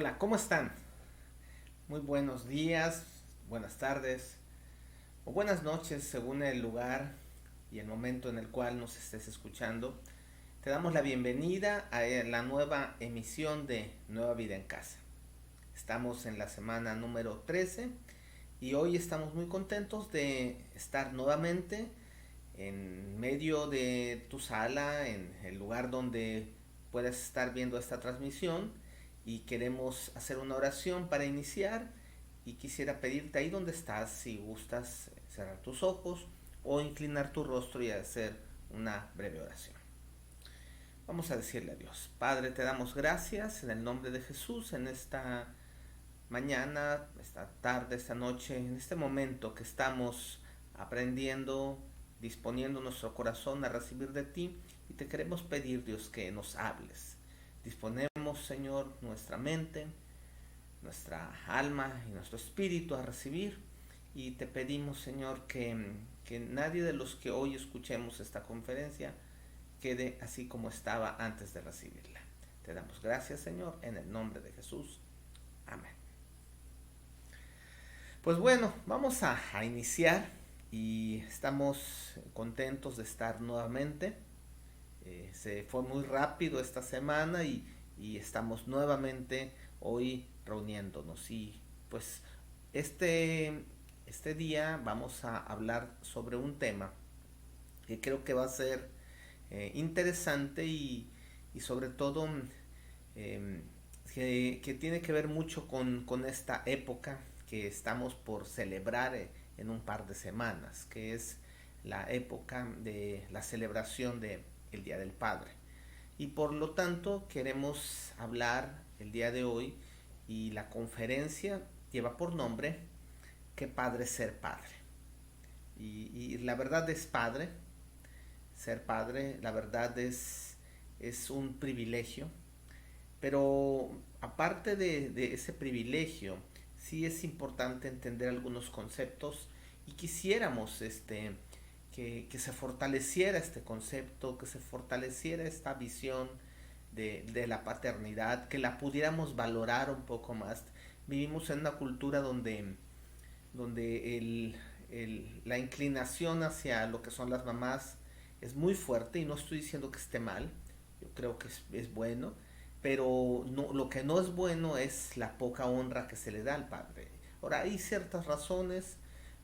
Hola, ¿cómo están? Muy buenos días, buenas tardes o buenas noches según el lugar y el momento en el cual nos estés escuchando. Te damos la bienvenida a la nueva emisión de Nueva Vida en Casa. Estamos en la semana número 13 y hoy estamos muy contentos de estar nuevamente en medio de tu sala, en el lugar donde puedas estar viendo esta transmisión, y queremos hacer una oración para iniciar, y quisiera pedirte ahí donde estás, si gustas cerrar tus ojos o inclinar tu rostro y hacer una breve oración. Vamos a decirle a Dios: Padre, te damos gracias en el nombre de Jesús en esta mañana, esta tarde, esta noche, en este momento que estamos aprendiendo, disponiendo nuestro corazón a recibir de ti, y te queremos pedir, Dios, que nos hables. Disponemos, Señor, nuestra mente, nuestra alma y nuestro espíritu a recibir, y te pedimos, Señor, que nadie de los que hoy escuchemos esta conferencia quede así como estaba antes de recibirla. Te damos gracias, Señor, en el nombre de Jesús. Amén. Pues bueno, vamos a iniciar, y estamos contentos de estar nuevamente. Se fue muy rápido esta semana, y estamos nuevamente hoy reuniéndonos. Y pues este, este día vamos a hablar sobre un tema que creo que va a ser interesante, y sobre todo eh, que tiene que ver mucho con esta época que estamos por celebrar en un par de semanas, que es la época de la celebración de el Día del Padre. Y por lo tanto queremos hablar el día de hoy, y la conferencia lleva por nombre ¿Qué padre ser padre? Y la verdad es padre, ser padre, la verdad es un privilegio. Pero aparte de ese privilegio, sí es importante entender algunos conceptos, y quisiéramos que se fortaleciera este concepto, que se fortaleciera esta visión de la paternidad, que la pudiéramos valorar un poco más. Vivimos en una cultura donde la inclinación hacia lo que son las mamás es muy fuerte, y no estoy diciendo que esté mal, yo creo que es bueno, pero no, lo que no es bueno es la poca honra que se le da al padre. Ahora, hay ciertas razones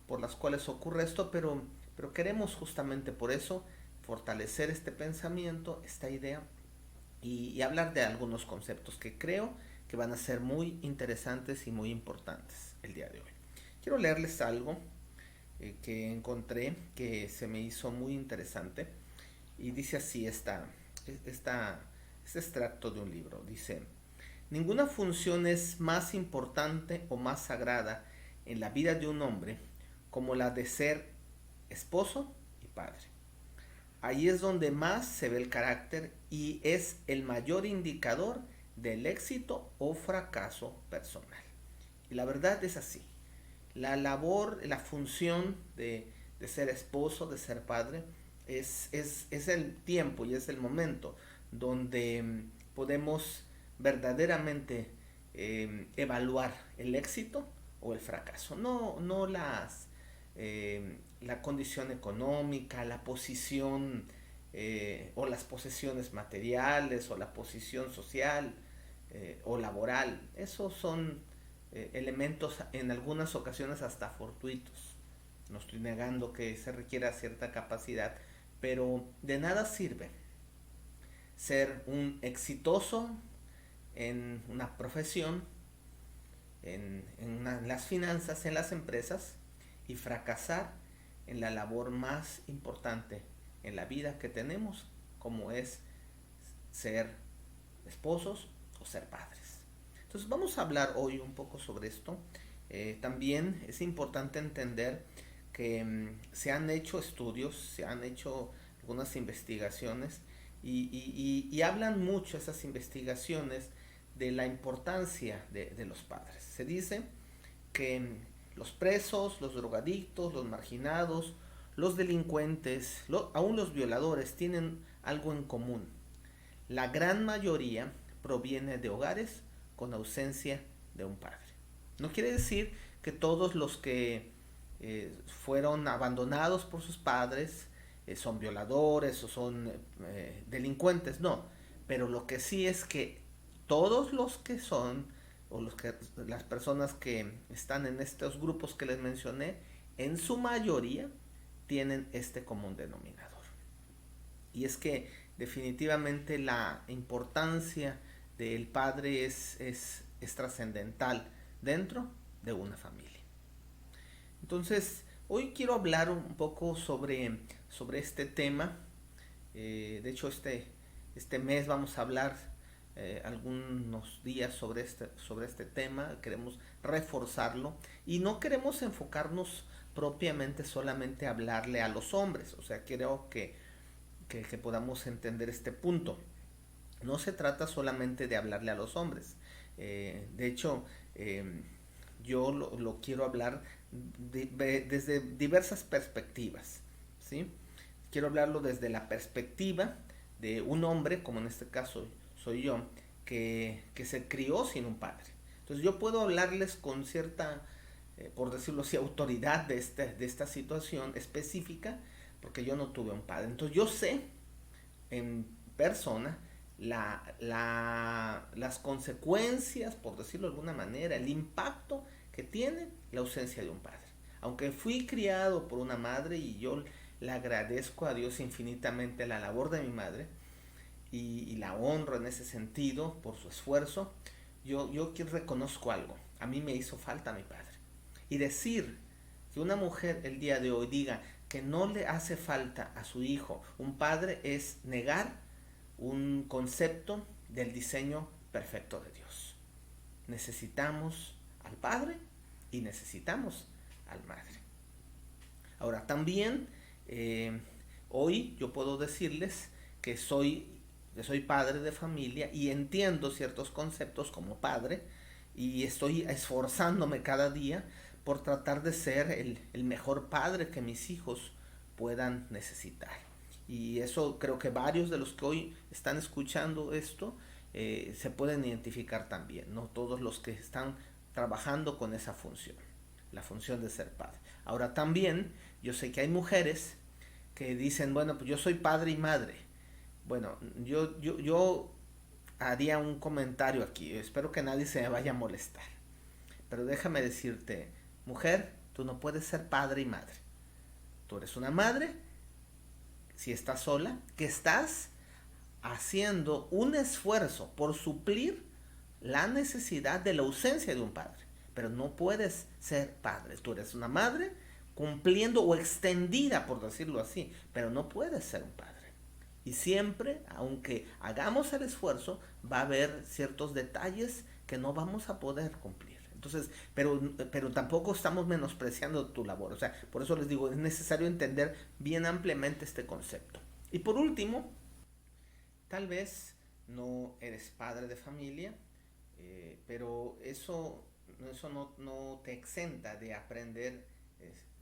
por las cuales ocurre esto, pero queremos justamente por eso fortalecer este pensamiento, esta idea, y hablar de algunos conceptos que creo que van a ser muy interesantes y muy importantes el día de hoy. Quiero leerles algo que encontré, que se me hizo muy interesante, y dice así esta, este extracto de un libro. Dice: ninguna función es más importante o más sagrada en la vida de un hombre como la de ser esposo y padre. Ahí es donde más se ve el carácter, y es el mayor indicador del éxito o fracaso personal. Y la verdad es así. La labor, la función de ser esposo, de ser padre, es el tiempo y es el momento donde podemos verdaderamente evaluar el éxito o el fracaso. No la condición económica, la posición o las posesiones materiales, o la posición social o laboral. Esos son elementos en algunas ocasiones hasta fortuitos. No estoy negando que se requiera cierta capacidad, pero de nada sirve ser un exitoso en una profesión, en las finanzas, en las empresas, y fracasar en la labor más importante en la vida que tenemos, como es ser esposos o ser padres. Entonces vamos a hablar hoy un poco sobre esto. También es importante entender que se han hecho estudios, se han hecho algunas investigaciones, y hablan mucho esas investigaciones de la importancia de los padres. Se dice que los presos, los drogadictos, los marginados, los delincuentes, aún los violadores tienen algo en común. La gran mayoría proviene de hogares con ausencia de un padre. No quiere decir que todos los que fueron abandonados por sus padres son violadores o son delincuentes, no. Pero lo que sí es que todos los que son, o las personas que están en estos grupos que les mencioné, en su mayoría tienen este común denominador. Y es que definitivamente la importancia del padre es trascendental dentro de una familia. Entonces, hoy quiero hablar un poco sobre este tema. De hecho, este mes vamos a hablar algunos días sobre este tema. Queremos reforzarlo y no queremos enfocarnos propiamente solamente a hablarle a los hombres. O sea, creo que podamos entender este punto. No se trata solamente de hablarle a los hombres. De hecho, yo lo quiero hablar desde diversas perspectivas, ¿sí? Quiero hablarlo desde la perspectiva de un hombre, como en este caso soy yo, que se crió sin un padre. Entonces yo puedo hablarles con cierta, por decirlo así, autoridad de esta situación específica, porque yo no tuve un padre. Entonces yo sé en persona las consecuencias, por decirlo de alguna manera, el impacto que tiene la ausencia de un padre. Aunque fui criado por una madre y yo le agradezco a Dios infinitamente la labor de mi madre y la honro en ese sentido por su esfuerzo, yo reconozco algo. A mí me hizo falta mi padre. Y decir que una mujer el día de hoy diga que no le hace falta a su hijo un padre es negar un concepto del diseño perfecto de Dios. Necesitamos al padre y necesitamos al madre. Ahora también hoy yo puedo decirles que soy padre de familia y entiendo ciertos conceptos como padre y estoy esforzándome cada día por tratar de ser el mejor padre que mis hijos puedan necesitar. Y eso creo que varios de los que hoy están escuchando esto se pueden identificar también, no todos los que están trabajando con esa función, la función de ser padre. Ahora también yo sé que hay mujeres que dicen, bueno, pues yo soy padre y madre. Bueno, yo haría un comentario aquí, espero que nadie se me vaya a molestar, pero déjame decirte, mujer, tú no puedes ser padre y madre. Tú eres una madre, si estás sola, que estás haciendo un esfuerzo por suplir la necesidad de la ausencia de un padre. Pero no puedes ser padre. Tú eres una madre cumpliendo o extendida, por decirlo así, pero no puedes ser un padre. Y siempre, aunque hagamos el esfuerzo, va a haber ciertos detalles que no vamos a poder cumplir. Entonces, pero tampoco estamos menospreciando tu labor. O sea, por eso les digo, es necesario entender bien ampliamente este concepto. Y por último, tal vez no eres padre de familia, pero eso no te exenta de aprender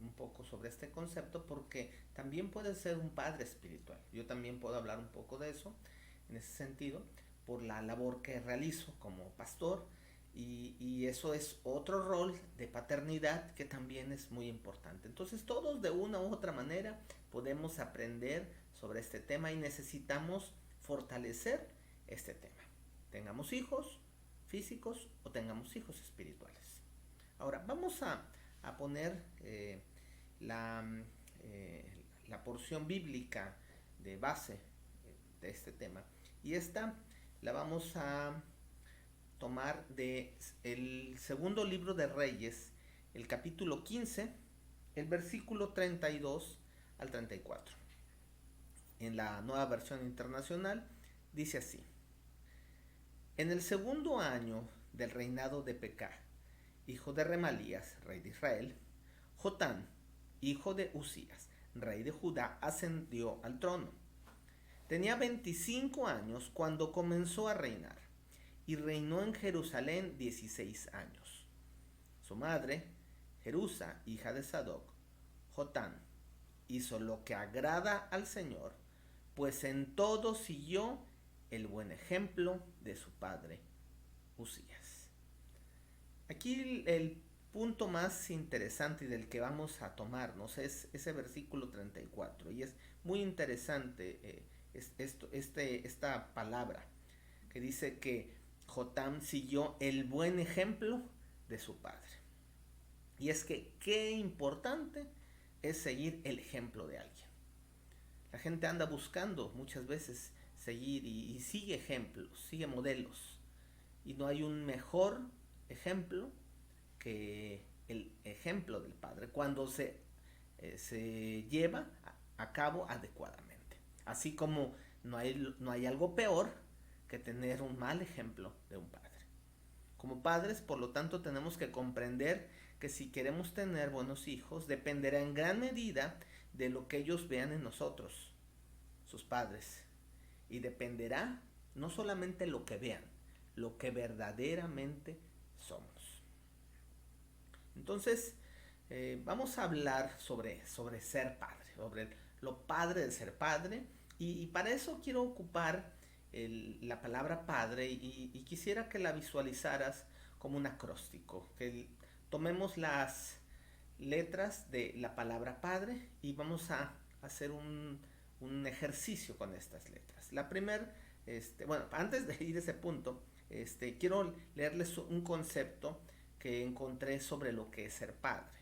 un poco sobre este concepto porque también puedes ser un padre espiritual. Yo también puedo hablar un poco de eso en ese sentido por la labor que realizo como pastor y eso es otro rol de paternidad que también es muy importante. Entonces todos de una u otra manera podemos aprender sobre este tema y necesitamos fortalecer este tema. Tengamos hijos físicos o tengamos hijos espirituales. Ahora vamos a poner la, la porción bíblica de base de este tema. Y esta la vamos a tomar de el segundo libro de Reyes, el capítulo 15, el versículo 32 al 34. En la Nueva Versión Internacional dice así: En el segundo año del reinado de Pecah, hijo de Remalías, rey de Israel, Jotán, hijo de Usías, rey de Judá, ascendió al trono. Tenía 25 años cuando comenzó a reinar y reinó en Jerusalén 16 años. Su madre, Jerusa, hija de Sadoc, Jotán, hizo lo que agrada al Señor, pues en todo siguió el buen ejemplo de su padre Usías. Aquí el punto más interesante y del que vamos a tomarnos es ese versículo 34 y es muy interesante esta palabra que dice que Jotam siguió el buen ejemplo de su padre. Y es que qué importante es seguir el ejemplo de alguien. La gente anda buscando muchas veces seguir y sigue ejemplos, sigue modelos. Y no hay un mejor ejemplo que el ejemplo del padre cuando se lleva a cabo adecuadamente. Así como no hay algo peor que tener un mal ejemplo de un padre. Como padres, por lo tanto, tenemos que comprender que si queremos tener buenos hijos, dependerá en gran medida de lo que ellos vean en nosotros, sus padres. Y dependerá no solamente lo que vean, lo que verdaderamente somos. Entonces, vamos a hablar sobre ser padre, sobre lo padre de ser padre. Y para eso quiero ocupar la palabra padre y quisiera que la visualizaras como un acróstico, que tomemos las letras de la palabra padre y vamos a hacer un ejercicio con estas letras. La primera, bueno, antes de ir a ese punto, quiero leerles un concepto que encontré sobre lo que es ser padre.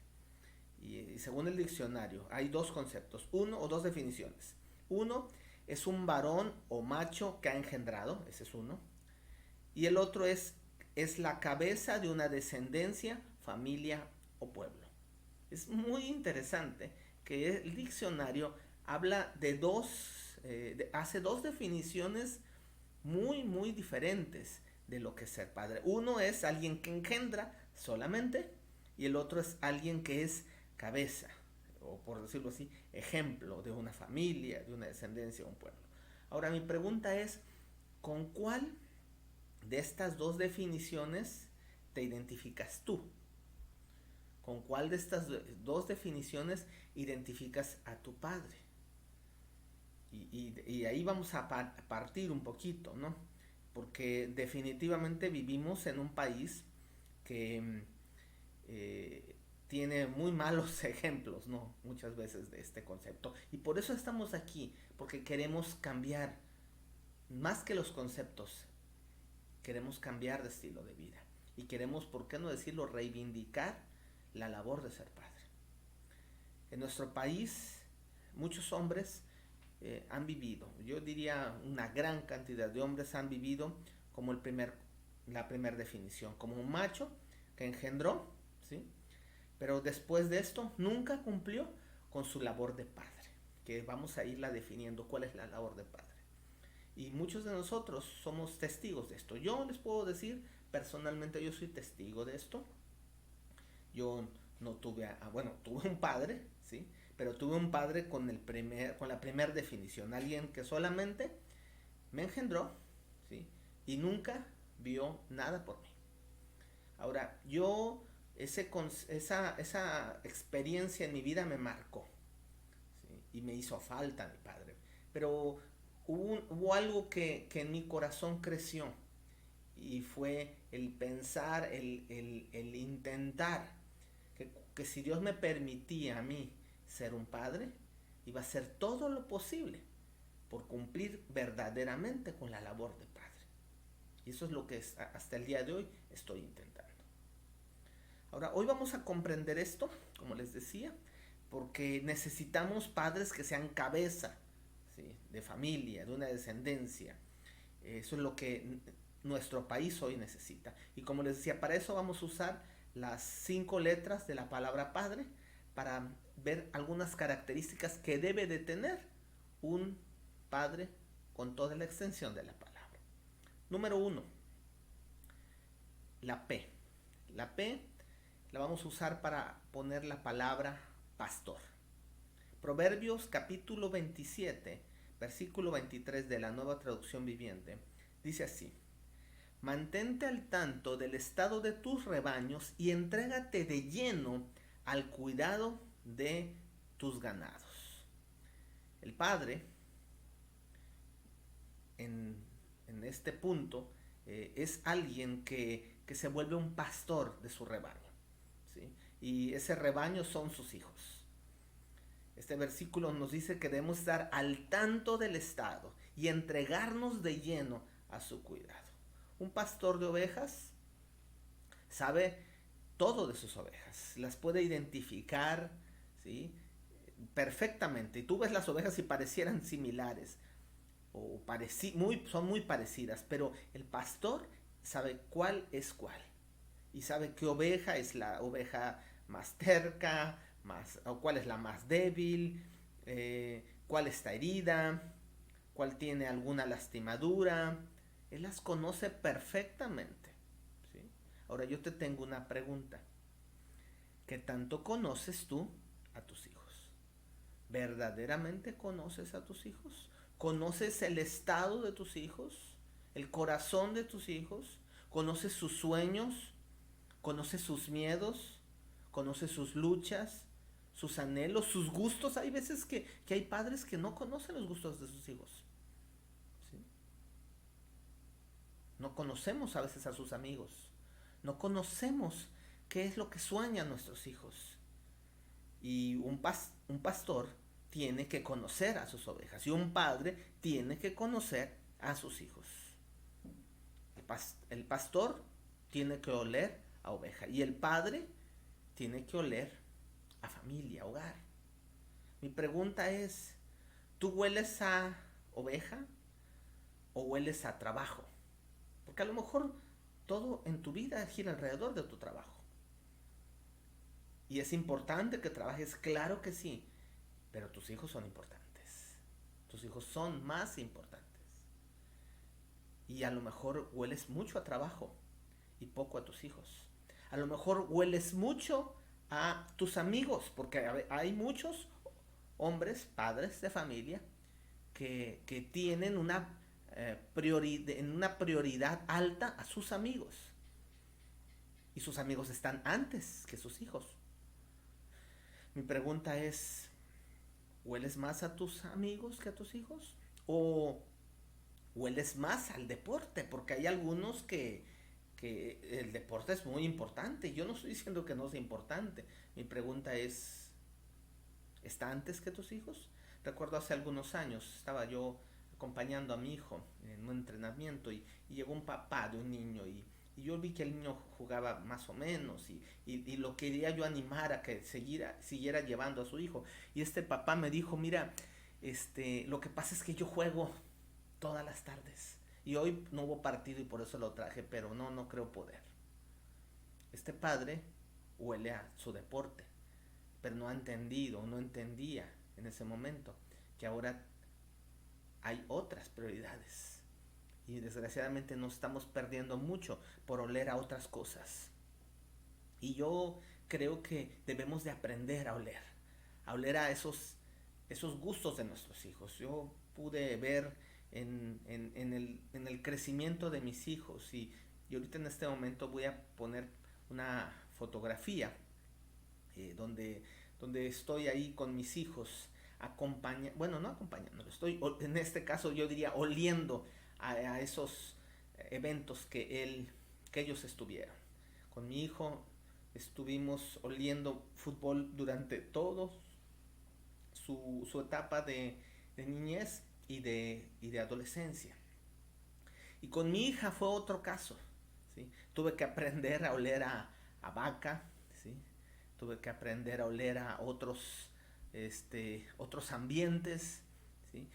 Y según el diccionario, hay dos conceptos, uno o dos definiciones. Uno es un varón o macho que ha engendrado, ese es uno. Y el otro es la cabeza de una descendencia, familia o pueblo. Es muy interesante que el diccionario habla hace dos definiciones muy diferentes de lo que es ser padre. Uno es alguien que engendra solamente y el otro es alguien que es cabeza, o por decirlo así, ejemplo de una familia, de una descendencia, de un pueblo. Ahora mi pregunta es, ¿con cuál de estas dos definiciones te identificas tú? ¿Con cuál de estas dos definiciones identificas a tu padre? Y ahí vamos a partir un poquito, ¿no? Porque definitivamente vivimos en un país que eh, tiene muy malos ejemplos, ¿no? Muchas veces de este concepto. Y por eso estamos aquí, porque queremos cambiar, más que los conceptos, queremos cambiar de estilo de vida. Y queremos, ¿por qué no decirlo?, reivindicar la labor de ser padre. En nuestro país, muchos hombres han vivido, yo diría una gran cantidad de hombres han vivido como la primera definición, como un macho que engendró, ¿sí? Pero después de esto nunca cumplió con su labor de padre, que vamos a irla definiendo cuál es la labor de padre. Y muchos de nosotros somos testigos de esto. Yo les puedo decir, personalmente yo soy testigo de esto. Yo no tuve, bueno, tuve un padre, ¿sí? Pero tuve un padre con la primera definición, alguien que solamente me engendró, ¿sí? Y nunca vio nada por mí. Ahora, esa experiencia en mi vida me marcó, ¿sí? Y me hizo falta mi padre. Pero hubo algo que en mi corazón creció y fue el pensar, el intentar que si Dios me permitía a mí ser un padre, iba a hacer todo lo posible por cumplir verdaderamente con la labor de padre. Y eso es lo que hasta el día de hoy estoy intentando. Ahora, hoy vamos a comprender esto, como les decía, porque necesitamos padres que sean cabeza, ¿sí?, de familia, de una descendencia. Eso es lo que nuestro país hoy necesita. Y como les decía, para eso vamos a usar las 5 letras de la palabra padre para ver algunas características que debe de tener un padre con toda la extensión de la palabra. Número 1, la P. La P la vamos a usar para poner la palabra pastor. Proverbios capítulo 27, versículo 23 de la Nueva Traducción Viviente, dice así: mantente al tanto del estado de tus rebaños y entrégate de lleno al cuidado de tus ganados. El padre, en este punto, es alguien que que se vuelve un pastor de su rebaño, ¿sí? Y ese rebaño son sus hijos. Este versículo nos dice que debemos estar al tanto del estado y entregarnos de lleno a su cuidado. Un pastor de ovejas sabe todo de sus ovejas, las puede identificar, ¿sí? Perfectamente. Y tú ves las ovejas y parecieran similares o son muy parecidas, pero el pastor sabe cuál es cuál y sabe qué oveja es la oveja más terca, o cuál es la más débil, cuál está herida, cuál tiene alguna lastimadura. Él las conoce perfectamente, ¿sí? Ahora yo te tengo una pregunta. ¿Qué tanto conoces tú a tus hijos? ¿Verdaderamente conoces a tus hijos? ¿Conoces el estado de tus hijos? ¿El corazón de tus hijos? ¿Conoces sus sueños? ¿Conoces sus miedos? ¿Conoces sus luchas? ¿Sus anhelos? ¿Sus gustos? Hay veces que hay padres que no conocen los gustos de sus hijos, ¿sí? No conocemos a veces a sus amigos. No conocemos qué es lo que sueñan nuestros hijos. Y un pastor tiene que conocer a sus ovejas. Y un padre tiene que conocer a sus hijos. El pastor tiene que oler a oveja. Y el padre tiene que oler a familia, a hogar. Mi pregunta es, ¿tú hueles a oveja o hueles a trabajo? Porque a lo mejor todo en tu vida gira alrededor de tu trabajo. Y es importante que trabajes, claro que sí, pero tus hijos son importantes. Tus hijos son más importantes. Y a lo mejor hueles mucho a trabajo y poco a tus hijos. A lo mejor hueles mucho a tus amigos, porque hay muchos hombres, padres de familia, que tienen una prioridad alta a sus amigos. Y sus amigos están antes que sus hijos. Mi pregunta es, ¿hueles más a tus amigos que a tus hijos? ¿O hueles más al deporte? Porque hay algunos que el deporte es muy importante. Yo no estoy diciendo que no sea importante. Mi pregunta es, ¿está antes que tus hijos? Recuerdo hace algunos años, estaba yo acompañando a mi hijo en un entrenamiento y llegó un papá de un niño y yo vi que el niño jugaba más o menos y lo quería yo animar a que siguiera llevando a su hijo. Y este papá me dijo, mira, lo que pasa es que yo juego todas las tardes y hoy no hubo partido y por eso lo traje, pero no creo poder. Este padre huele a su deporte, pero no ha entendido, no entendía en ese momento que ahora hay otras prioridades y desgraciadamente nos estamos perdiendo mucho por oler a otras cosas. Y yo creo que debemos de aprender a oler a esos gustos de nuestros hijos. Yo pude ver en el crecimiento de mis hijos y ahorita en este momento voy a poner una fotografía donde estoy ahí con mis hijos bueno, no acompañándolo, estoy en este caso yo diría oliendo a esos eventos que ellos estuvieron. Con mi hijo estuvimos oliendo fútbol durante todo su etapa de niñez y de adolescencia. Y con mi hija fue otro caso, ¿sí? Tuve que aprender a oler a vaca, ¿sí? Tuve que aprender a oler a otros ambientes, ¿sí?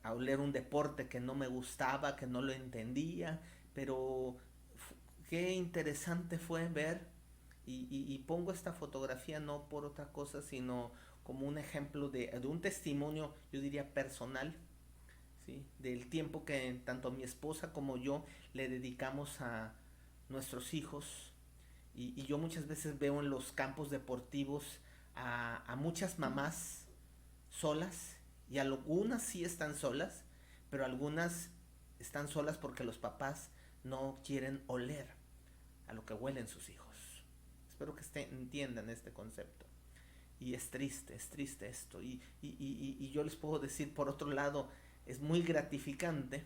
A oler un deporte que no me gustaba, que no lo entendía, pero qué interesante fue ver y pongo esta fotografía no por otra cosa, sino como un ejemplo de un testimonio, yo diría personal, ¿sí? Del tiempo que tanto mi esposa como yo le dedicamos a nuestros hijos. Y yo muchas veces veo en los campos deportivos a muchas mamás solas, y algunas sí están solas, pero algunas están solas porque los papás no quieren oler a lo que huelen sus hijos. Espero que entiendan este concepto. Y es triste esto. Y yo les puedo decir, por otro lado, es muy gratificante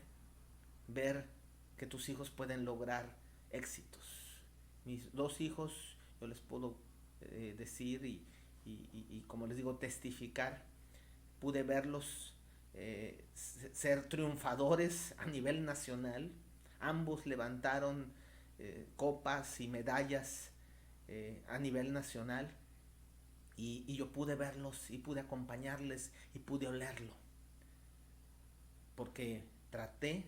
ver que tus hijos pueden lograr éxitos. mis dos hijos, yo les puedo decir y como les digo, testificar, pude verlos ser triunfadores a nivel nacional. Ambos levantaron copas y medallas a nivel nacional y yo pude verlos y pude acompañarles y pude olerlo porque traté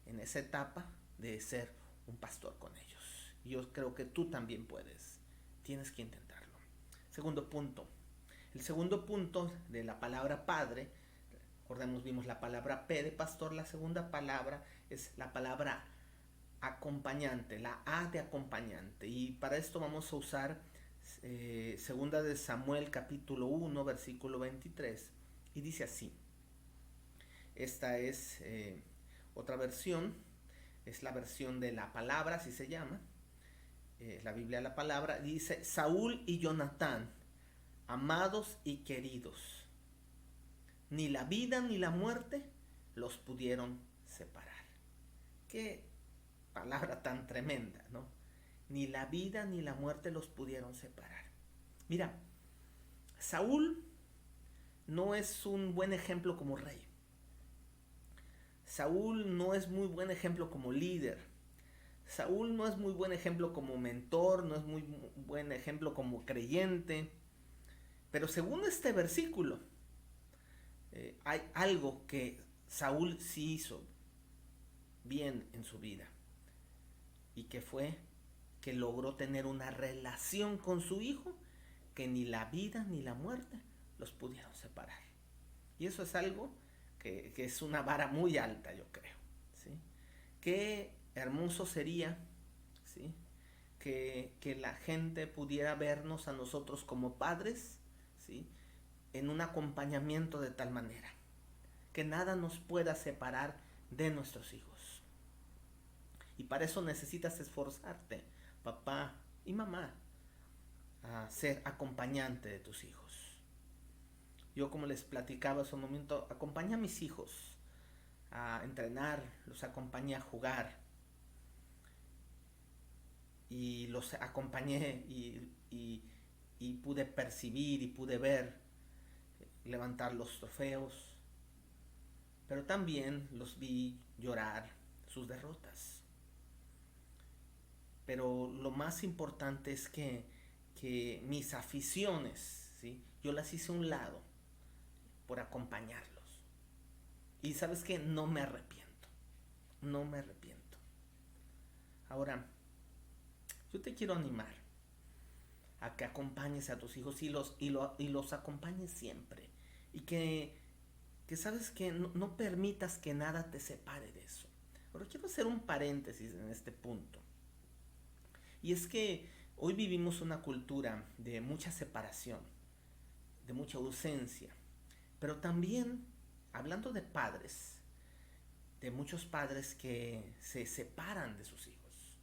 en esa etapa de ser un pastor con ellos. Y yo creo que tú también puedes. Tienes que intentarlo. Segundo punto. El segundo punto de la palabra padre, recordemos, vimos la palabra P de pastor, la segunda palabra es la palabra acompañante, la A de acompañante. Y para esto vamos a usar segunda de Samuel capítulo 1 versículo 23 y dice así. Esta es otra versión, es la versión de la palabra, así se llama, la Biblia de la palabra. Dice: Saúl y Jonatán, amados y queridos, ni la vida ni la muerte los pudieron separar. Qué palabra tan tremenda, ¿no? Ni la vida ni la muerte los pudieron separar. Mira, Saúl no es un buen ejemplo como rey. Saúl no es muy buen ejemplo como líder. Saúl no es muy buen ejemplo como mentor, no es muy buen ejemplo como creyente. Pero según este versículo, hay algo que Saúl sí hizo bien en su vida. Y que fue que logró tener una relación con su hijo que ni la vida ni la muerte los pudieron separar. Y eso es algo que es una vara muy alta, yo creo. ¿Sí? Qué hermoso sería, ¿sí?, que la gente pudiera vernos a nosotros como padres, ¿sí?, en un acompañamiento de tal manera que nada nos pueda separar de nuestros hijos. Y para eso necesitas esforzarte, papá y mamá, a ser acompañante de tus hijos. Yo, como les platicaba hace un momento, acompañé a mis hijos a entrenar, los acompañé a jugar y los acompañé y pude percibir y pude ver levantar los trofeos, pero también los vi llorar sus derrotas. Pero lo más importante es que mis aficiones, ¿sí?, yo las hice a un lado por acompañarlos. Y sabes que no me arrepiento, no me arrepiento. Ahora, yo te quiero animar a que acompañes a tus hijos y los acompañes siempre. Y que sabes que no permitas que nada te separe de eso. Ahora quiero hacer un paréntesis en este punto. Y es que hoy vivimos una cultura de mucha separación, de mucha ausencia. Pero también, hablando de padres, de muchos padres que se separan de sus hijos.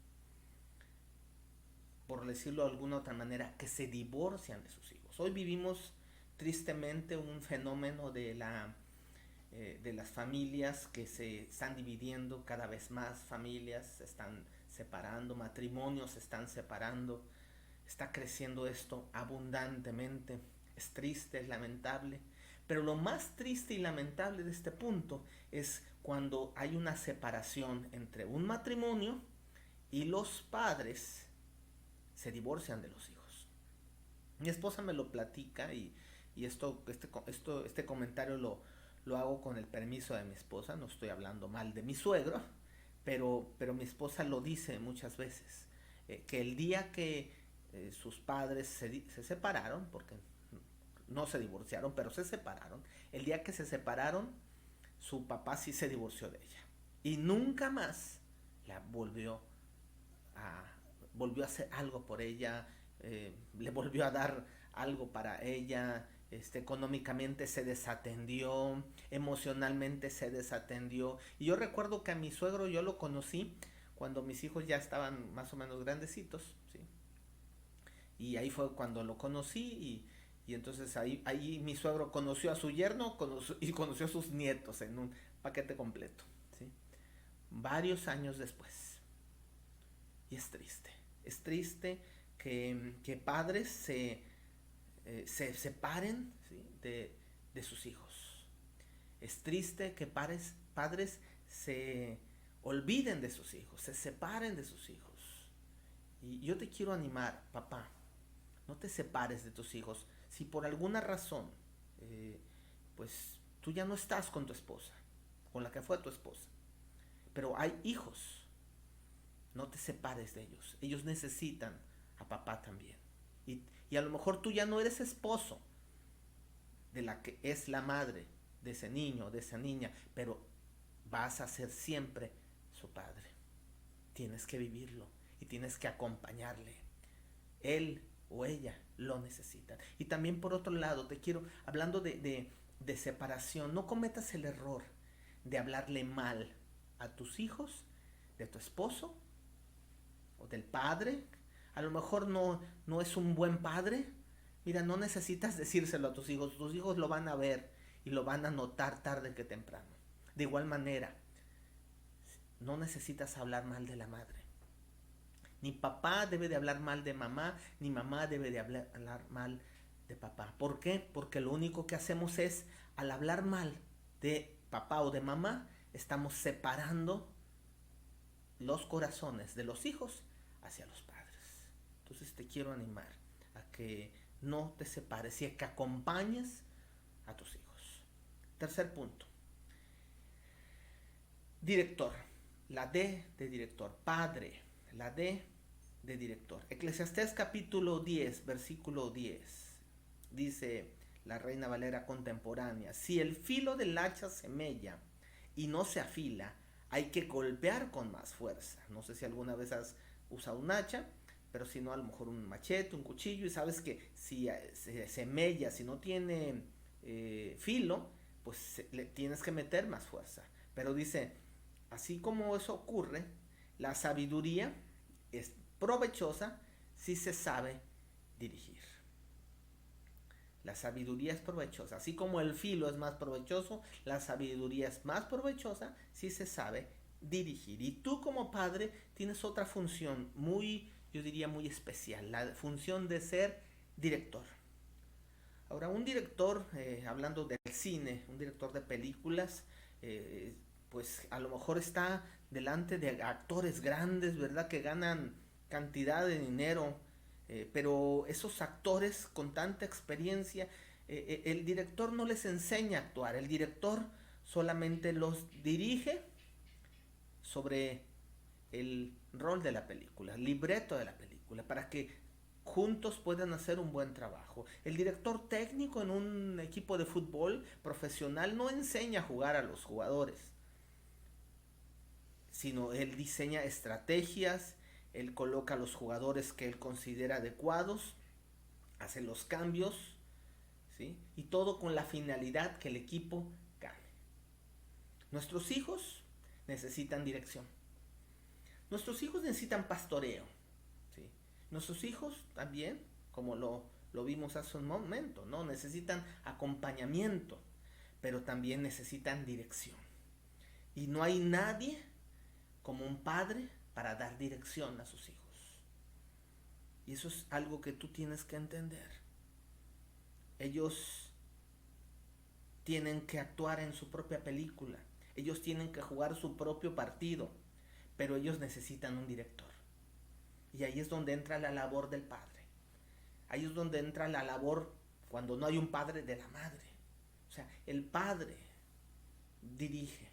Por decirlo de alguna otra manera, que se divorcian de sus hijos. Hoy vivimos tristemente un fenómeno de las familias que se están dividiendo, cada vez más familias se están separando, matrimonios se están separando, está creciendo esto abundantemente, es triste, es lamentable, pero lo más triste y lamentable de este punto es cuando hay una separación entre un matrimonio y los padres se divorcian de los hijos. Mi esposa me lo platica y este comentario lo hago con el permiso de mi esposa. No estoy hablando mal de mi suegro, pero mi esposa lo dice muchas veces, que el día que sus padres se separaron, porque no se divorciaron, pero se separaron, el día que se separaron, su papá sí se divorció de ella. Y nunca más la a, volvió a hacer algo por ella, le volvió a dar algo para ella, económicamente se desatendió, emocionalmente se desatendió. Y yo recuerdo que a mi suegro yo lo conocí cuando mis hijos ya estaban más o menos grandecitos, ¿sí? Y ahí fue cuando lo conocí y entonces ahí mi suegro conoció a su yerno y conoció a sus nietos en un paquete completo, ¿sí? Varios años después. Y es triste. Es triste que padres se separen, ¿sí?, de sus hijos. Es triste que padres se olviden de sus hijos, se separen de sus hijos. Y yo te quiero animar, papá, no te separes de tus hijos. Si por alguna razón, eh, pues tú ya no estás con tu esposa, con la que fue tu esposa, pero hay hijos, no te separes de ellos. Ellos necesitan a papá también. Y a lo mejor tú ya no eres esposo de la que es la madre de ese niño, de esa niña, pero vas a ser siempre su padre. Tienes que vivirlo y tienes que acompañarle. Él o ella lo necesitan. Y también por otro lado, te quiero, hablando de separación, no cometas el error de hablarle mal a tus hijos, de tu esposo o del padre. A lo mejor no es un buen padre. Mira, no necesitas decírselo a tus hijos lo van a ver y lo van a notar tarde que temprano. De igual manera, no necesitas hablar mal de la madre. Ni papá debe de hablar mal de mamá, ni mamá debe de hablar mal de papá. ¿Por qué? Porque lo único que hacemos es, al hablar mal de papá o de mamá, estamos separando los corazones de los hijos hacia los padres. Entonces te quiero animar a que no te separes y a que acompañes a tus hijos. Tercer punto. Director. La D de director. Padre. La D de director. Eclesiastés capítulo 10, versículo 10. Dice la Reina Valera contemporánea: si el filo del hacha se mella y no se afila, hay que golpear con más fuerza. No sé si alguna vez has usado un hacha, pero si no, a lo mejor un machete, un cuchillo, y sabes que si se mella, si no tiene filo, pues le tienes que meter más fuerza. Pero dice, así como eso ocurre, la sabiduría es provechosa si se sabe dirigir. La sabiduría es provechosa. Así como el filo es más provechoso, la sabiduría es más provechosa si se sabe dirigir. Y tú como padre tienes otra función muy, yo diría muy especial, la función de ser director. Ahora, un director, hablando del cine, un director de películas, pues a lo mejor está delante de actores grandes, ¿verdad? Que ganan cantidad de dinero, pero esos actores con tanta experiencia, el director no les enseña a actuar, el director solamente los dirige sobre el rol de la película, el libreto de la película, para que juntos puedan hacer un buen trabajo. El director técnico en un equipo de fútbol profesional no enseña a jugar a los jugadores, sino él diseña estrategias, él coloca a los jugadores que él considera adecuados, hace los cambios, ¿sí? Y todo con la finalidad que el equipo gane. Nuestros hijos necesitan dirección. Nuestros hijos necesitan pastoreo, ¿sí? Nuestros hijos también, como lo vimos hace un momento, ¿no? Necesitan acompañamiento, pero también necesitan dirección. Y no hay nadie como un padre para dar dirección a sus hijos. Y eso es algo que tú tienes que entender. Ellos tienen que actuar en su propia película. Ellos tienen que jugar su propio partido. Pero ellos necesitan un director. Y ahí es donde entra la labor del padre. Ahí es donde entra la labor, cuando no hay un padre, de la madre. O sea, el padre dirige.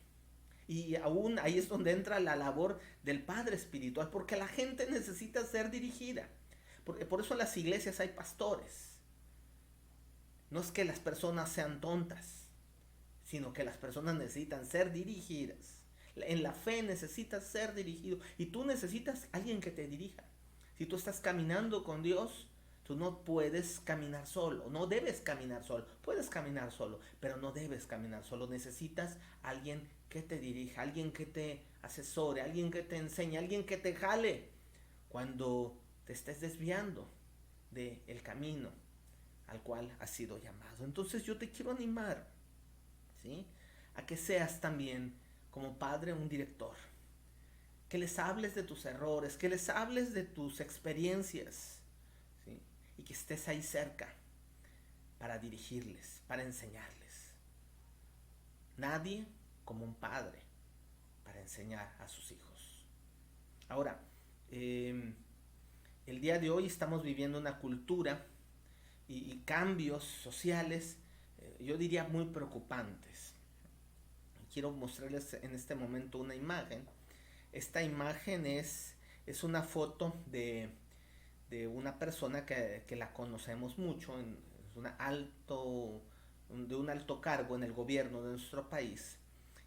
Y aún ahí es donde entra la labor del padre espiritual, porque la gente necesita ser dirigida. Por eso en las iglesias hay pastores. No es que las personas sean tontas, sino que las personas necesitan ser dirigidas. En la fe necesitas ser dirigido y tú necesitas alguien que te dirija. Si tú estás caminando con Dios, tú no puedes caminar solo, no debes caminar solo. Puedes caminar solo, pero no debes caminar solo. Necesitas alguien que te dirija, alguien que te asesore, alguien que te enseñe, alguien que te jale cuando te estés desviando del camino al cual has sido llamado. Entonces yo te quiero animar, ¿sí?, a que seas también como padre un director. que les hables de tus errores, que les hables de tus experiencias, ¿sí? Y que estés ahí cerca para dirigirles, para enseñarles. Nadie como un padre para enseñar a sus hijos. Ahora, el día de hoy estamos viviendo una cultura y cambios sociales, yo diría muy preocupantes. Quiero mostrarles en este momento una imagen. Esta imagen es una foto de una persona que la conocemos mucho, es de un alto cargo en el gobierno de nuestro país.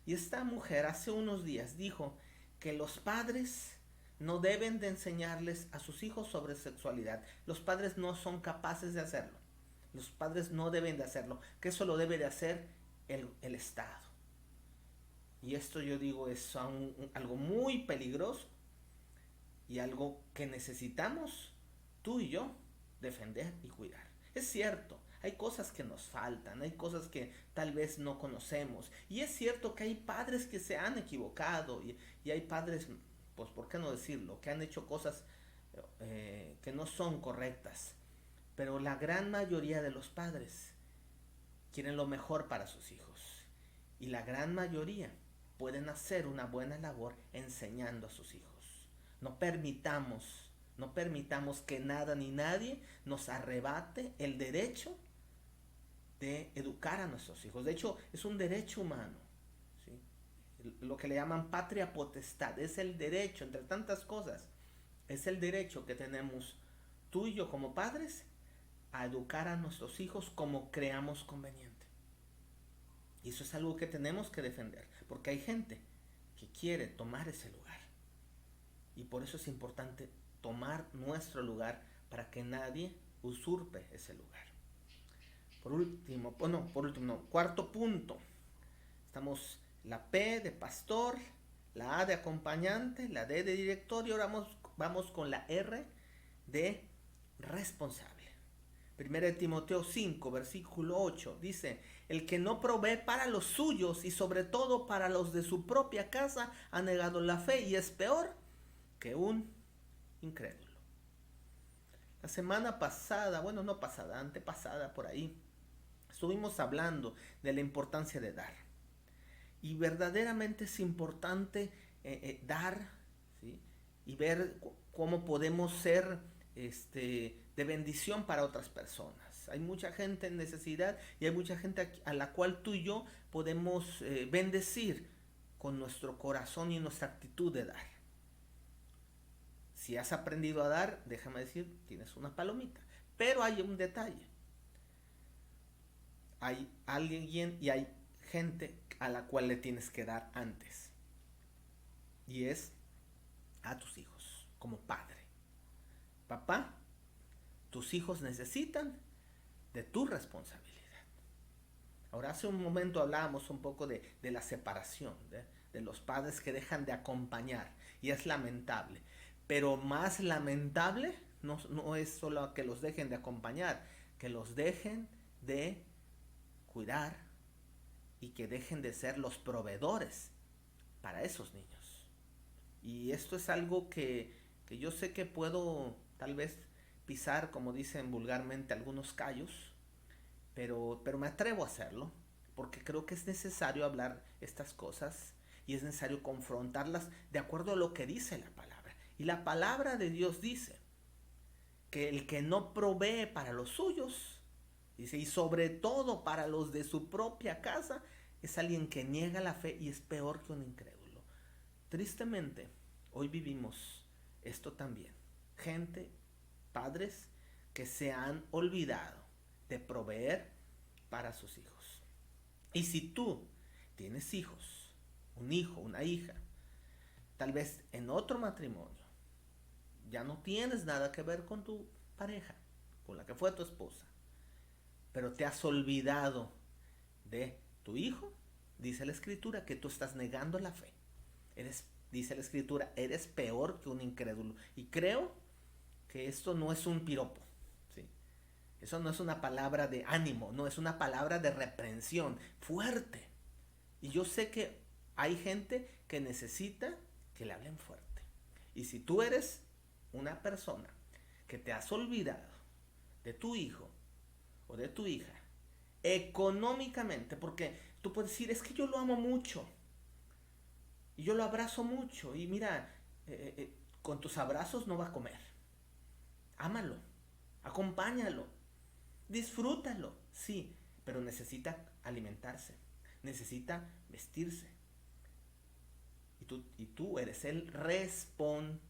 Y esta mujer hace unos días dijo que los padres no deben de enseñarles a sus hijos sobre sexualidad. Los padres no son capaces de hacerlo. Los padres no deben de hacerlo, que eso lo debe de hacer el Estado. Y esto yo digo es algo muy peligroso y algo que necesitamos tú y yo defender y cuidar. Es cierto, hay cosas que nos faltan, hay cosas que tal vez no conocemos. Y es cierto que hay padres que se han equivocado y hay padres, pues por qué no decirlo, que han hecho cosas que no son correctas. Pero la gran mayoría de los padres quieren lo mejor para sus hijos. Y la gran mayoría pueden hacer una buena labor enseñando a sus hijos. No permitamos que nada ni nadie nos arrebate el derecho de educar a nuestros hijos. De hecho, es un derecho humano, ¿sí? Lo que le llaman patria potestad, es el derecho, entre tantas cosas, es el derecho que tenemos tú y yo como padres a educar a nuestros hijos como creamos conveniente. Y eso es algo que tenemos que defender, porque hay gente que quiere tomar ese lugar. Y por eso es importante tomar nuestro lugar para que nadie usurpe ese lugar. Cuarto punto. Estamos la P de pastor, la A de acompañante, la D de director y ahora vamos con la R de responsable. 1 Timoteo 5, versículo 8, dice, el que no provee para los suyos y sobre todo para los de su propia casa ha negado la fe y es peor que un incrédulo. La semana pasada, bueno, no pasada, antepasada por ahí, estuvimos hablando de la importancia de dar. Y verdaderamente es importante dar, ¿sí? Y ver cómo podemos ser de bendición para otras personas. Hay mucha gente en necesidad y hay mucha gente a la cual tú y yo podemos bendecir con nuestro corazón y nuestra actitud de dar. Si has aprendido a dar, déjame decir, tienes una palomita. Pero hay un detalle. Hay alguien y hay gente a la cual le tienes que dar antes. Y es a tus hijos, como padre. Papá, tus hijos necesitan de tu responsabilidad. Ahora, hace un momento hablábamos un poco de la separación, de los padres que dejan de acompañar. Y es lamentable. Pero más lamentable no es solo que los dejen de acompañar, que los dejen de cuidar y que dejen de ser los proveedores para esos niños. Y esto es algo que yo sé que puedo tal vez pisar, como dicen vulgarmente, algunos callos, pero me atrevo a hacerlo, porque creo que es necesario hablar estas cosas y es necesario confrontarlas de acuerdo a lo que dice la palabra. Y la palabra de Dios dice que el que no provee para los suyos, dice, y sobre todo para los de su propia casa, es alguien que niega la fe y es peor que un incrédulo. Tristemente, hoy vivimos esto también. Gente, padres, que se han olvidado de proveer para sus hijos. Y si tú tienes hijos, un hijo, una hija, tal vez en otro matrimonio, ya no tienes nada que ver con tu pareja, con la que fue tu esposa, pero te has olvidado de tu hijo, dice la escritura que tú estás negando la fe. Dice la escritura, eres peor que un incrédulo. Y creo que esto no es un piropo, ¿sí? Eso no es una palabra de ánimo, no, es una palabra de reprensión fuerte. Y yo sé que hay gente que necesita que le hablen fuerte. Y si tú eres una persona que te has olvidado de tu hijo o de tu hija, económicamente, porque tú puedes decir, es que yo lo amo mucho y yo lo abrazo mucho y mira, con tus abrazos no va a comer. Ámalo, acompáñalo, disfrútalo, sí, pero necesita alimentarse, necesita vestirse. Y tú eres el responsable.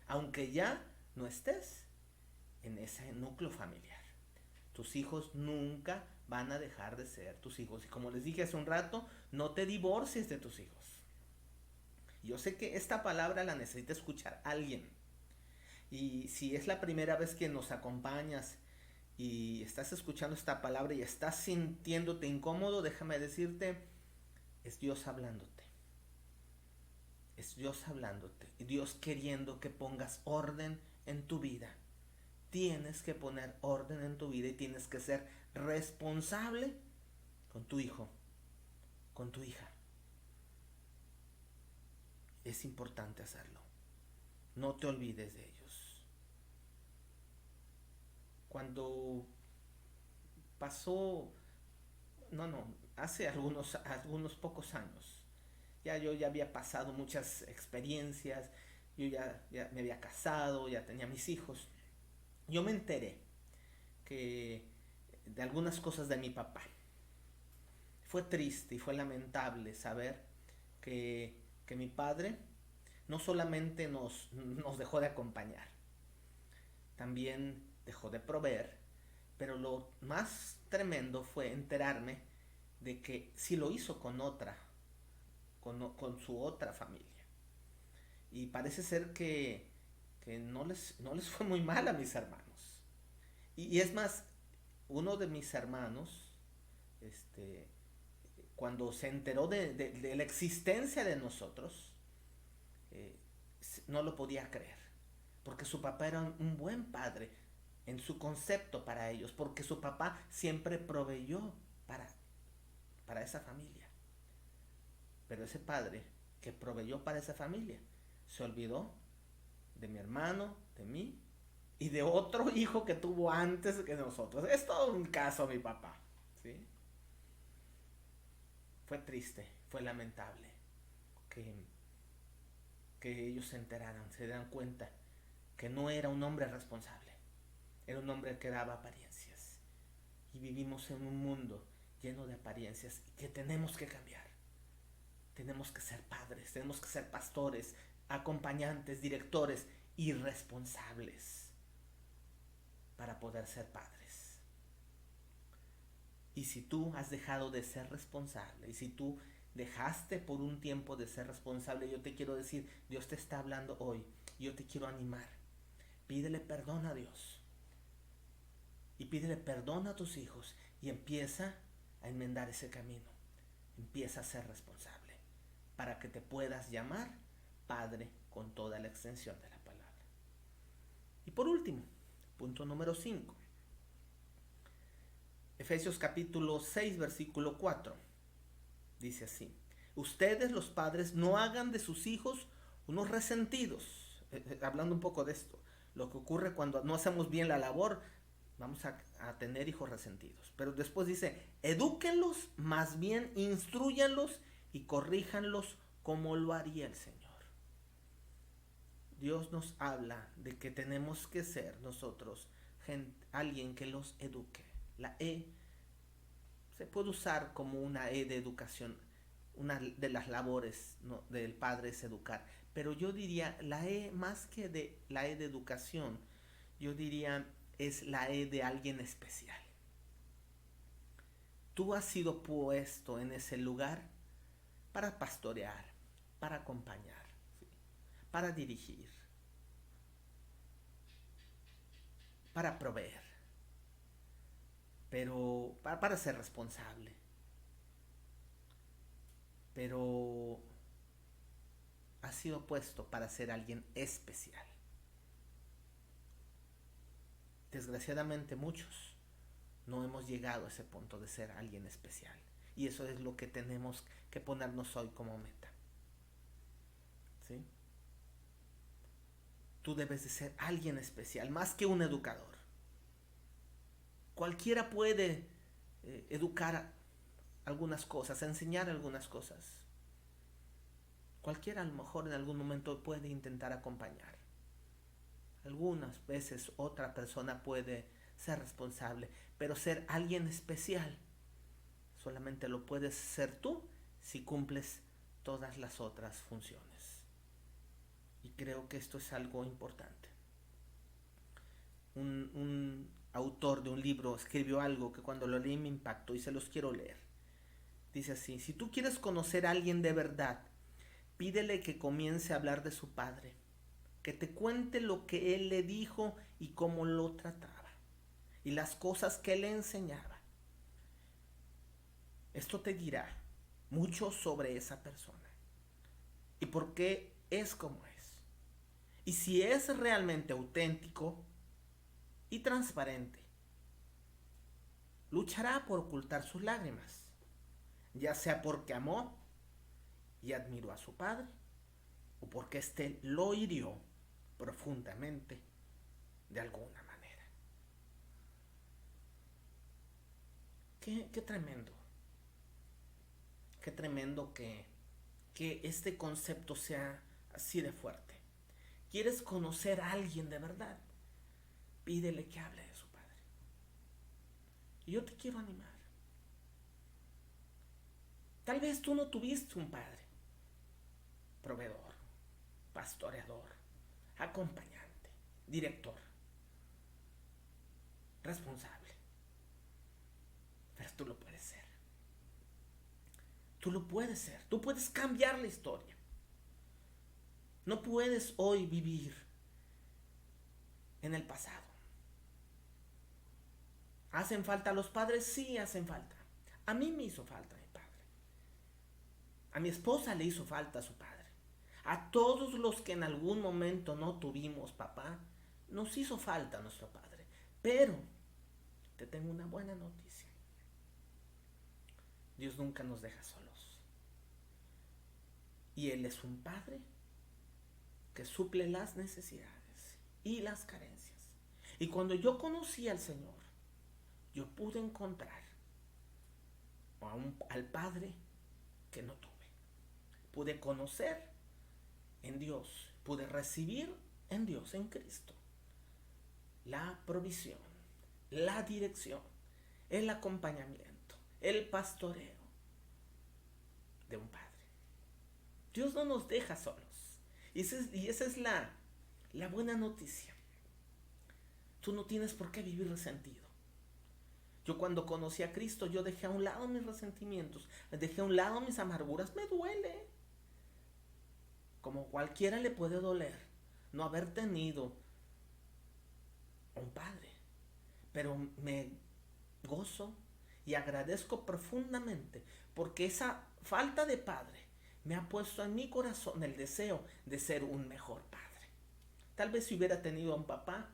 Aunque ya no estés en ese núcleo familiar. Tus hijos nunca van a dejar de ser tus hijos. Y como les dije hace un rato, no te divorcies de tus hijos. Yo sé que esta palabra la necesita escuchar alguien. Y si es la primera vez que nos acompañas y estás escuchando esta palabra y estás sintiéndote incómodo, déjame decirte, es Dios hablándote. Es Dios hablándote. Y Dios queriendo que pongas orden en tu vida. Tienes que poner orden en tu vida y tienes que ser responsable con tu hijo, con tu hija. Es importante hacerlo. No te olvides de ellos. Cuando pasó, hace algunos pocos años, yo ya había pasado muchas experiencias, yo ya me había casado, ya tenía mis hijos. Yo me enteré que de algunas cosas de mi papá. Fue triste y fue lamentable saber que mi padre no solamente nos dejó de acompañar, también dejó de proveer, pero lo más tremendo fue enterarme de que sí lo hizo con otra, con su otra familia. Y parece ser que no les fue muy mal a mis hermanos. Y es más, uno de mis hermanos, este, cuando se enteró de la existencia de nosotros, eh, no lo podía creer, porque su papá era un buen padre en su concepto para ellos, porque su papá siempre proveyó para esa familia. Pero ese padre que proveyó para esa familia se olvidó de mi hermano, de mí y de otro hijo que tuvo antes que nosotros. Es todo un caso mi papá, ¿sí? Fue triste, fue lamentable que, que ellos se enteraran, se dieran cuenta que no era un hombre responsable, era un hombre que daba apariencias. Y vivimos en un mundo lleno de apariencias que tenemos que cambiar. Tenemos que ser padres, tenemos que ser pastores, acompañantes, directores y responsables para poder ser padres. Y si tú has dejado de ser responsable, y si tú dejaste por un tiempo de ser responsable, yo te quiero decir, Dios te está hablando hoy. Yo te quiero animar. Pídele perdón a Dios. Y pídele perdón a tus hijos. Y empieza a enmendar ese camino. Empieza a ser responsable. Para que te puedas llamar Padre con toda la extensión de la palabra. Y por último, punto número 5. Efesios capítulo 6, versículo 4. Dice así: ustedes los padres no hagan de sus hijos unos resentidos. Hablando un poco de esto, lo que ocurre cuando no hacemos bien la labor, vamos a tener hijos resentidos. Pero después dice, edúquenlos, más bien instruyanlos y corríjanlos como lo haría el Señor. Dios nos habla de que tenemos que ser nosotros alguien que los eduque. La E se puede usar como una E de educación. Una de las labores, ¿no?, del padre es educar. Pero yo diría, la E, más que de la E de educación, yo diría es la E de alguien especial. Tú has sido puesto en ese lugar para pastorear, para acompañar, ¿sí?, para dirigir, para proveer, pero para ser responsable. Pero has sido puesto para ser alguien especial. Desgraciadamente muchos no hemos llegado a ese punto de ser alguien especial. Y eso es lo que tenemos que ponernos hoy como meta. ¿Sí? Tú debes de ser alguien especial, más que un educador. Cualquiera puede educar algunas cosas, enseñar algunas cosas. Cualquiera a lo mejor en algún momento puede intentar acompañar. Algunas veces otra persona puede ser responsable, pero ser alguien especial solamente lo puedes ser tú si cumples todas las otras funciones. Y creo que esto es algo importante. Un autor de un libro escribió algo que cuando lo leí me impactó y se los quiero leer. Dice así: si tú quieres conocer a alguien de verdad, pídele que comience a hablar de su padre, que te cuente lo que él le dijo y cómo lo trataba, y las cosas que él le enseñaba. Esto te dirá mucho sobre esa persona y por qué es como es. Y si es realmente auténtico y transparente, luchará por ocultar sus lágrimas, ya sea porque amó y admiró a su padre o porque éste lo hirió profundamente de alguna manera. Qué tremendo. Qué tremendo que este concepto sea así de fuerte. ¿Quieres conocer a alguien de verdad? Pídele que hable de su padre. Y yo te quiero animar. Tal vez tú no tuviste un padre, proveedor, pastoreador, acompañante, director, responsable. Pero tú lo puedes ser. Tú lo puedes ser. Tú puedes cambiar la historia. No puedes hoy vivir en el pasado. ¿Hacen falta los padres? Sí, hacen falta. A mí me hizo falta mi padre. A mi esposa le hizo falta su padre. A todos los que en algún momento no tuvimos papá, nos hizo falta nuestro padre. Pero te tengo una buena noticia. Dios nunca nos deja solos. Y Él es un padre que suple las necesidades y las carencias. Y cuando yo conocí al Señor, yo pude encontrar al Padre que no tuve. Pude conocer en Dios, pude recibir en Dios, en Cristo, la provisión, la dirección, el acompañamiento, el pastoreo de un Padre. Dios no nos deja solos. Y esa es la buena noticia. Tú no tienes por qué vivir resentido. Yo cuando conocí a Cristo, yo dejé a un lado mis resentimientos, dejé a un lado mis amarguras. Me duele. Como cualquiera le puede doler no haber tenido un padre. Pero me gozo y agradezco profundamente porque esa falta de padre me ha puesto en mi corazón el deseo de ser un mejor padre. Tal vez si hubiera tenido a un papá,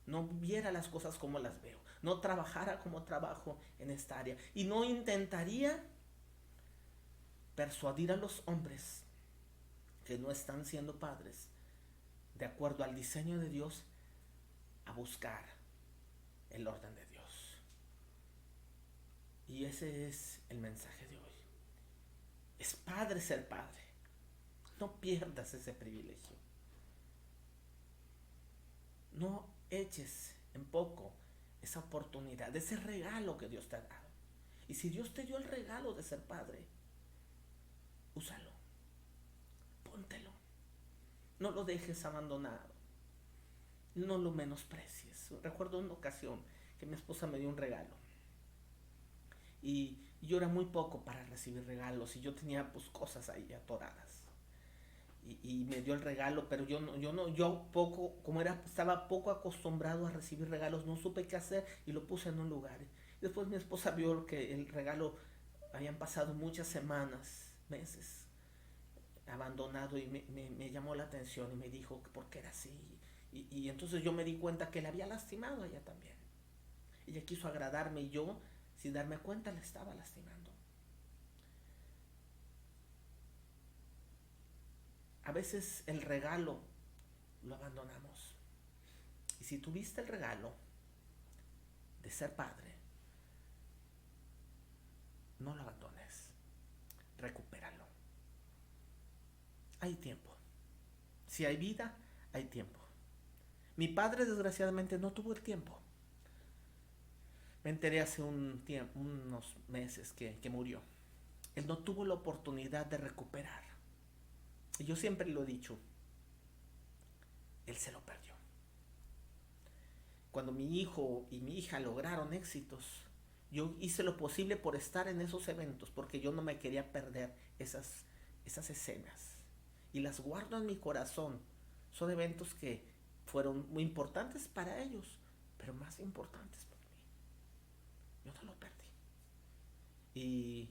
no viera las cosas como las veo, no trabajara como trabajo en esta área y no intentaría persuadir a los hombres que no están siendo padres de acuerdo al diseño de Dios a buscar el orden de Dios. Y ese es el mensaje de hoy. Es padre ser padre. No pierdas ese privilegio. No eches en poco esa oportunidad, ese regalo que Dios te ha dado. Y si Dios te dio el regalo de ser padre, úsalo. Póntelo. No lo dejes abandonado. No lo menosprecies. Recuerdo una ocasión que mi esposa me dio un regalo. Y yo era muy poco para recibir regalos y yo tenía pues cosas ahí atoradas. Y me dio el regalo, pero yo poco, como estaba poco acostumbrado a recibir regalos, no supe qué hacer y lo puse en un lugar. Después mi esposa vio que el regalo habían pasado muchas semanas, meses, abandonado y me llamó la atención y me dijo por qué era así. Y entonces yo me di cuenta que le había lastimado a ella también. Ella quiso agradarme y yo, sin darme cuenta, le estaba lastimando. A veces el regalo lo abandonamos. Y si tuviste el regalo de ser padre, no lo abandones, recupéralo. Hay tiempo. Si hay vida, hay tiempo. Mi padre desgraciadamente no tuvo el tiempo. Me enteré hace unos meses que murió. Él no tuvo la oportunidad de recuperar. Y yo siempre lo he dicho, él se lo perdió. Cuando mi hijo y mi hija lograron éxitos, yo hice lo posible por estar en esos eventos, porque yo no me quería perder esas escenas. Y las guardo en mi corazón. Son eventos que fueron muy importantes para ellos, pero más importantes para mí. Yo no lo perdí. Y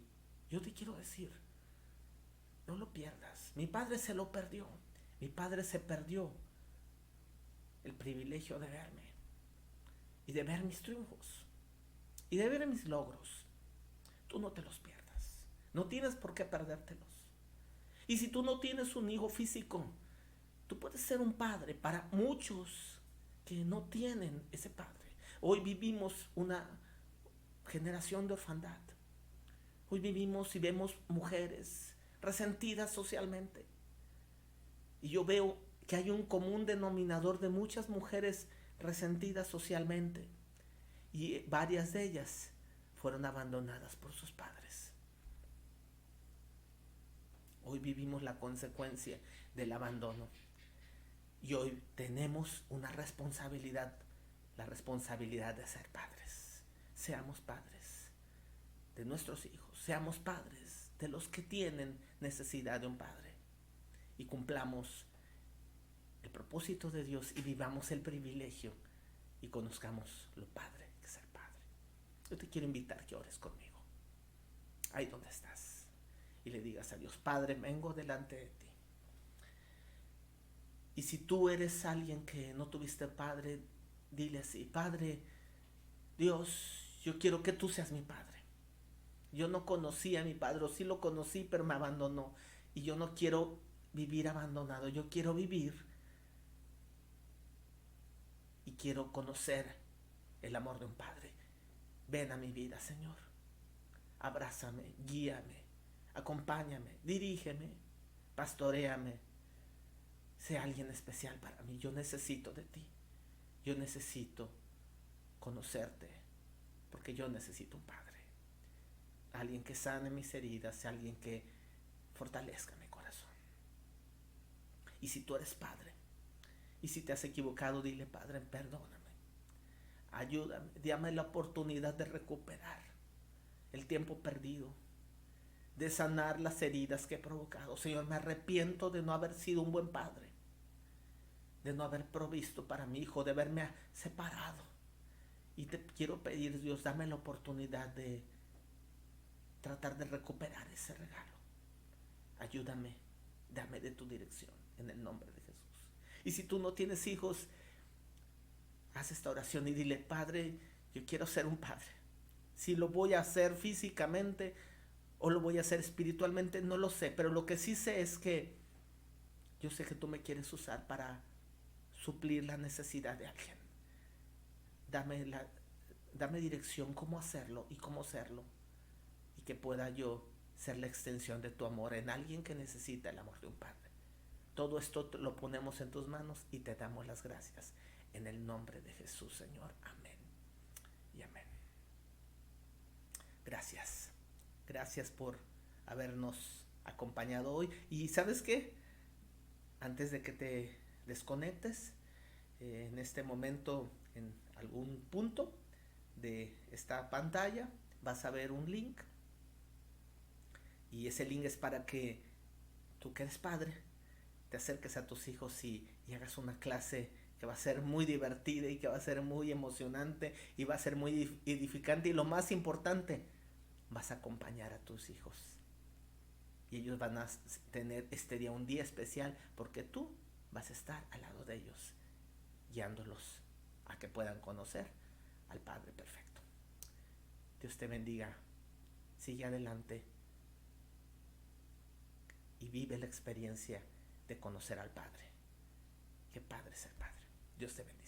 yo te quiero decir, no lo pierdas. Mi padre se lo perdió. Mi padre se perdió el privilegio de verme y de ver mis triunfos y de ver mis logros. Tú no te los pierdas. No tienes por qué perdértelos. Y si tú no tienes un hijo físico, tú puedes ser un padre para muchos que no tienen ese padre. Hoy vivimos una generación de orfandad. Hoy vivimos y vemos mujeres resentidas socialmente. Y yo veo que hay un común denominador de muchas mujeres resentidas socialmente. Y varias de ellas fueron abandonadas por sus padres. Hoy vivimos la consecuencia del abandono. Y hoy tenemos una responsabilidad, la responsabilidad de ser padres. Seamos padres de nuestros hijos, seamos padres de los que tienen necesidad de un padre. Y cumplamos el propósito de Dios y vivamos el privilegio y conozcamos lo padre que es ser padre. Yo te quiero invitar que ores conmigo, ahí donde estás, y le digas a Dios: Padre, vengo delante de ti. Y si tú eres alguien que no tuviste padre, dile así: Padre, Dios, yo quiero que tú seas mi padre. Yo no conocí a mi padre, o sí lo conocí, pero me abandonó. Y yo no quiero vivir abandonado, yo quiero vivir y quiero conocer el amor de un padre. Ven a mi vida, Señor. Abrázame, guíame, acompáñame, dirígeme, pastoréame. Sé alguien especial para mí. Yo necesito de ti. Yo necesito conocerte, porque yo necesito un padre. Alguien que sane mis heridas, alguien que fortalezca mi corazón. Y si tú eres padre, y si te has equivocado, dile: Padre, perdóname. Ayúdame, dame la oportunidad de recuperar el tiempo perdido, de sanar las heridas que he provocado. Señor, me arrepiento de no haber sido un buen padre, de no haber provisto para mi hijo, de haberme separado. Y te quiero pedir, Dios, dame la oportunidad de tratar de recuperar ese regalo. Ayúdame, dame de tu dirección, en el nombre de Jesús. Y si tú no tienes hijos, haz esta oración y dile: Padre, yo quiero ser un padre. Si lo voy a hacer físicamente o lo voy a hacer espiritualmente, no lo sé, pero lo que sí sé es que yo sé que tú me quieres usar para suplir la necesidad de alguien. Dame dirección cómo hacerlo y cómo serlo, y que pueda yo ser la extensión de tu amor en alguien que necesita el amor de un padre. Todo esto lo ponemos en tus manos y te damos las gracias en el nombre de Jesús, Señor. Amén y amén. Gracias. Gracias por habernos acompañado hoy. Y ¿sabes qué? Antes de que te desconectes, en este momento, en algún punto de esta pantalla, vas a ver un link. Y ese link es para que tú, que eres padre, te acerques a tus hijos y hagas una clase que va a ser muy divertida y que va a ser muy emocionante y va a ser muy edificante. Y lo más importante, vas a acompañar a tus hijos. Y ellos van a tener este día un día especial, porque tú vas a estar al lado de ellos, guiándolos a que puedan conocer al Padre perfecto. Dios te bendiga. Sigue adelante y vive la experiencia de conocer al Padre. Qué padre ser padre. Dios te bendiga.